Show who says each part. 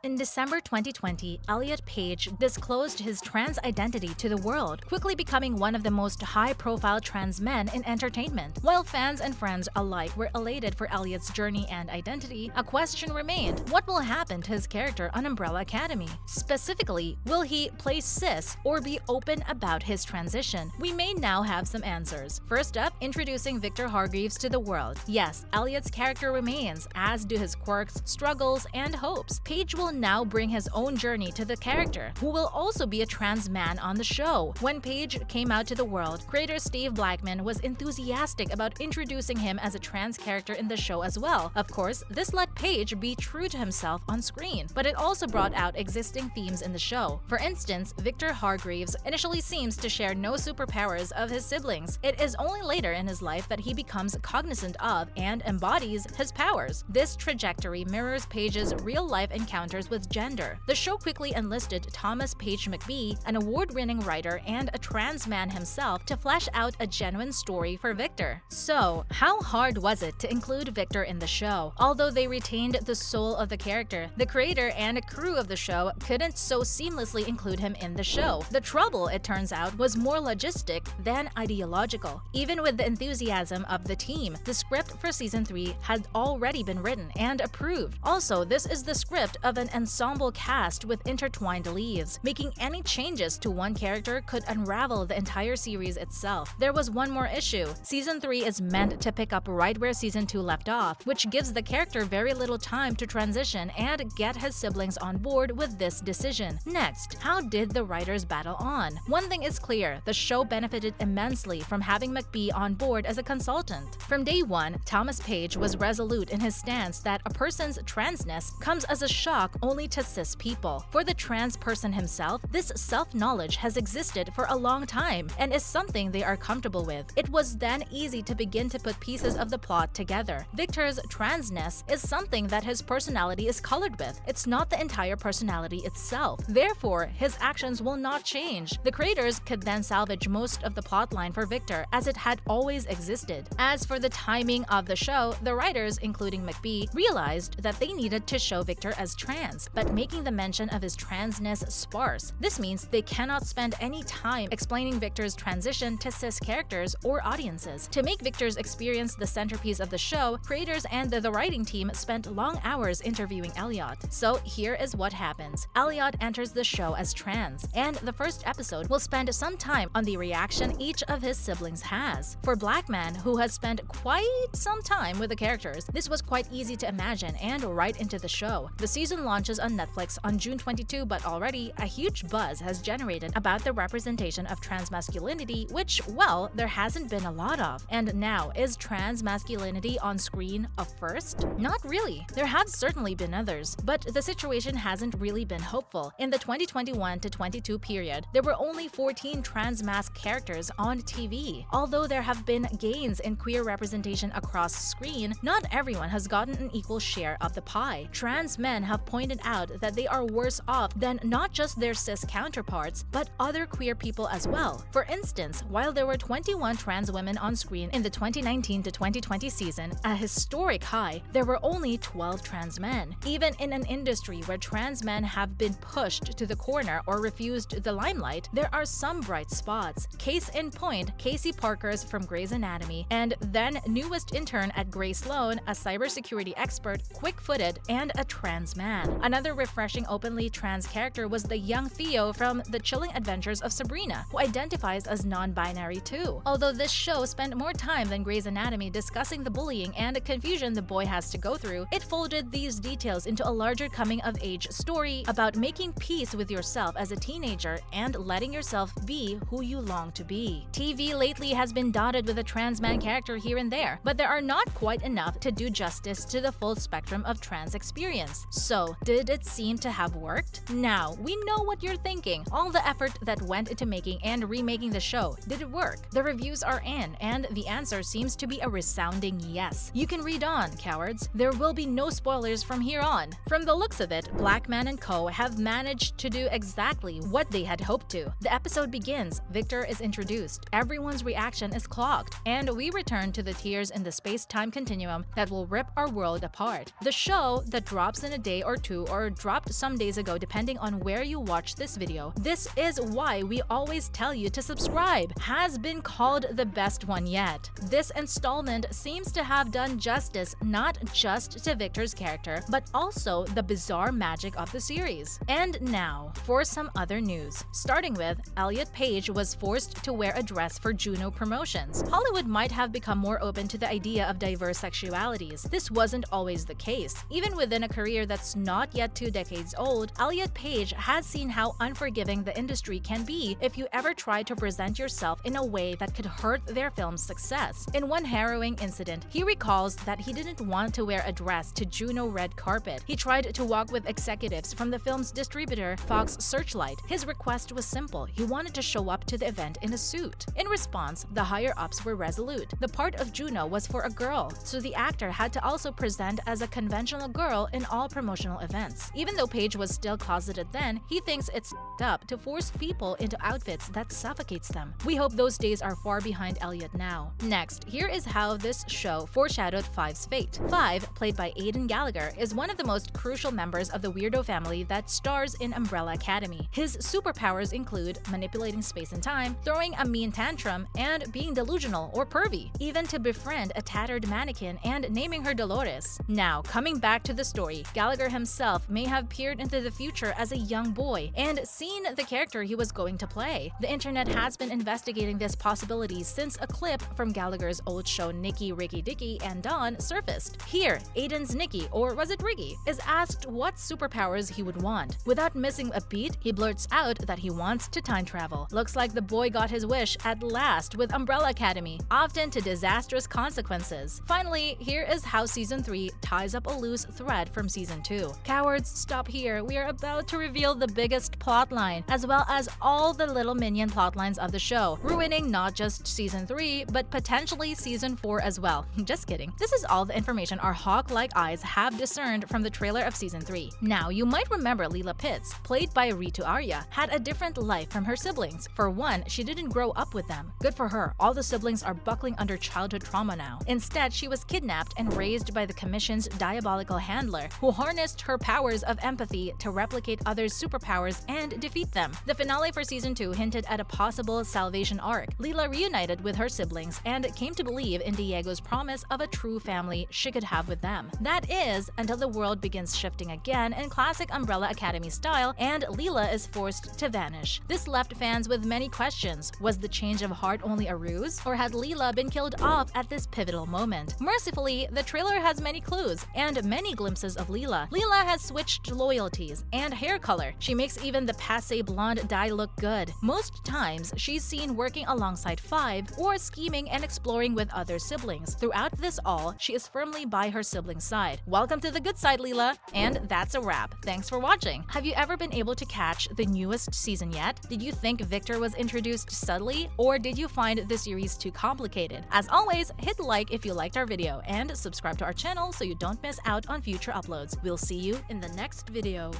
Speaker 1: In December 2020, Elliot Page disclosed his trans identity to the world, quickly becoming one of the most high-profile trans men in entertainment. While fans and friends alike were elated for Elliot's journey and identity, a question remained: what will happen to his character on Umbrella Academy? Specifically, will he play cis or be open about his transition? We may now have some answers. First up, introducing Viktor Hargreeves to the world. Yes, Elliot's character remains, as do his quirks, struggles, and hopes. Page will now bring his own journey to the character, who will also be a trans man on the show. When Page came out to the world, creator Steve Blackman was enthusiastic about introducing him as a trans character in the show as well. Of course, this let Page be true to himself on screen, but it also brought out existing themes in the show. For instance, Viktor Hargreeves initially seems to share no superpowers of his siblings. It is only later in his life that he becomes cognizant of and embodies his powers. This trajectory mirrors Page's real-life encounters with gender. The show quickly enlisted Thomas Page McBee, an award-winning writer and a trans man himself, to flesh out a genuine story for Viktor. So, how hard was it to include Viktor in the show? Although they retained the soul of the character, the creator and crew of the show couldn't so seamlessly include him in the show. The trouble, it turns out, was more logistic than ideological. Even with the enthusiasm of the team, the script for Season 3 had already been written and approved. Also, this is the script of an ensemble cast with intertwined leaves. Making any changes to one character could unravel the entire series itself. There was one more issue. Season 3 is meant to pick up right where Season 2 left off, which gives the character very little time to transition and get his siblings on board with this decision. Next, how did the writers battle on? One thing is clear: the show benefited immensely from having McBee on board as a consultant. From day one, Thomas Page was resolute in his stance that a person's transness comes as a shock only to cis people. For the trans person himself, this self-knowledge has existed for a long time and is something they are comfortable with. It was then easy to begin to put pieces of the plot together. Viktor's transness is something that his personality is colored with. It's not the entire personality itself. Therefore, his actions will not change. The creators could then salvage most of the plotline for Viktor as it had always existed. As for the timing of the show, the writers, including McBee, realized that they needed to show Viktor as trans, but making the mention of his transness sparse. This means they cannot spend any time explaining Viktor's transition to cis characters or audiences. To make Viktor's experience the centerpiece of the show, creators and the writing team spent long hours interviewing Elliot. So here is what happens. Elliot enters the show as trans, and the first episode will spend some time on the reaction each of his siblings has. For Blackman, who has spent quite some time with the characters, this was quite easy to imagine and write into the show. The season launches on Netflix on June 22, but already a huge buzz has generated about the representation of trans masculinity, which, well, there hasn't been a lot of. And now, is trans masculinity on screen a first? Not really. There have certainly been others, but the situation hasn't really been hopeful. In the 2021 to 22 period, there were only 14 trans masc characters on TV. Although there have been gains in queer representation across screen, not everyone has gotten an equal share of the pie. Trans men have pointed out that they are worse off than not just their cis counterparts, but other queer people as well. For instance, while there were 21 trans women on screen in the 2019 to 2020 season, a historic high, there were only 12 trans men. Even in an industry where trans men have been pushed to the corner or refused the limelight, there are some bright spots. Case in point, Casey Parker's from Grey's Anatomy, and then newest intern at Grey Sloan, a cybersecurity expert, quick-footed, and a trans man. Another refreshing openly trans character was the young Theo from The Chilling Adventures of Sabrina, who identifies as non-binary too. Although this show spent more time than Grey's Anatomy discussing the bullying and confusion the boy has to go through, it folded these details into a larger coming-of-age story about making peace with yourself as a teenager and letting yourself be who you long to be. TV lately has been dotted with a trans man character here and there, but there are not quite enough to do justice to the full spectrum of trans experience. So, did it seem to have worked? Now, we know what you're thinking. All the effort that went into making and remaking the show, did it work? The reviews are in, and the answer seems to be a resounding yes. You can read on, cowards. There will be no spoilers from here on. From the looks of it, Blackman and co. have managed to do exactly what they had hoped to. The episode begins, Viktor is introduced, everyone's reaction is clogged, and we return to the tears in the space-time continuum that will rip our world apart. The show, that drops in a day or two 2 or dropped some days ago depending on where you watch this video, this is why we always tell you to subscribe, has been called the best one yet. This installment seems to have done justice not just to Viktor's character, but also the bizarre magic of the series. And now, for some other news. Starting with, Elliot Page was forced to wear a dress for Juno promotions. Hollywood might have become more open to the idea of diverse sexualities. This wasn't always the case. Even within a career that's not yet 2 decades old, Elliot Page has seen how unforgiving the industry can be if you ever try to present yourself in a way that could hurt their film's success. In one harrowing incident, he recalls that he didn't want to wear a dress to Juno red carpet. He tried to walk with executives from the film's distributor, Fox Searchlight. His request was simple. He wanted to show up to the event in a suit. In response, the higher-ups were resolute. The part of Juno was for a girl, so the actor had to also present as a conventional girl in all promotional events. Even though Page was still closeted then, he thinks it's up to force people into outfits that suffocates them. We hope those days are far behind Elliot now. Next, here is how this show foreshadowed Five's fate. Five, played by Aidan Gallagher, is one of the most crucial members of the weirdo family that stars in Umbrella Academy. His superpowers include manipulating space and time, throwing a mean tantrum, and being delusional or pervy, even to befriend a tattered mannequin and naming her Dolores. Now, coming back to the story, Gallagher himself may have peered into the future as a young boy and seen the character he was going to play. The internet has been investigating this possibility since a clip from Gallagher's old show Nicky, Ricky, Dicky, and Dawn surfaced. Here, Aidan's Nicky, or was it Ricky, is asked what superpowers he would want. Without missing a beat, he blurts out that he wants to time travel. Looks like the boy got his wish at last with Umbrella Academy, often to disastrous consequences. Finally, here is how Season 3 ties up a loose thread from Season 2. Cowards, stop here. We are about to reveal the biggest plotline, as well as all the little minion plotlines of the show, ruining not just Season 3, but potentially Season 4 as well. Just kidding. This is all the information our hawk-like eyes have discerned from the trailer of Season 3. Now, you might remember Leela Pitts, played by Ritu Arya, had a different life from her siblings. For one, she didn't grow up with them. Good for her, all the siblings are buckling under childhood trauma now. Instead, she was kidnapped and raised by the Commission's diabolical handler, who harnessed her powers of empathy to replicate others' superpowers and defeat them. The finale for Season 2 hinted at a possible salvation arc. Leela reunited with her siblings and came to believe in Diego's promise of a true family she could have with them. That is, until the world begins shifting again in classic Umbrella Academy style and Leela is forced to vanish. This left fans with many questions. Was the change of heart only a ruse, or had Leela been killed off at this pivotal moment? Mercifully, the trailer has many clues and many glimpses of Leela. Leela has switched loyalties and hair color. She makes even the passé blonde dye look good. Most times, she's seen working alongside Five or scheming and exploring with other siblings. Throughout this all, she is firmly by her sibling's side. Welcome to the good side, Leela! And that's a wrap. Thanks for watching. Have you ever been able to catch the newest season yet? Did you think Viktor was introduced subtly, or did you find the series too complicated? As always, hit like if you liked our video and subscribe to our channel so you don't miss out on future uploads. We'll see you in the next video.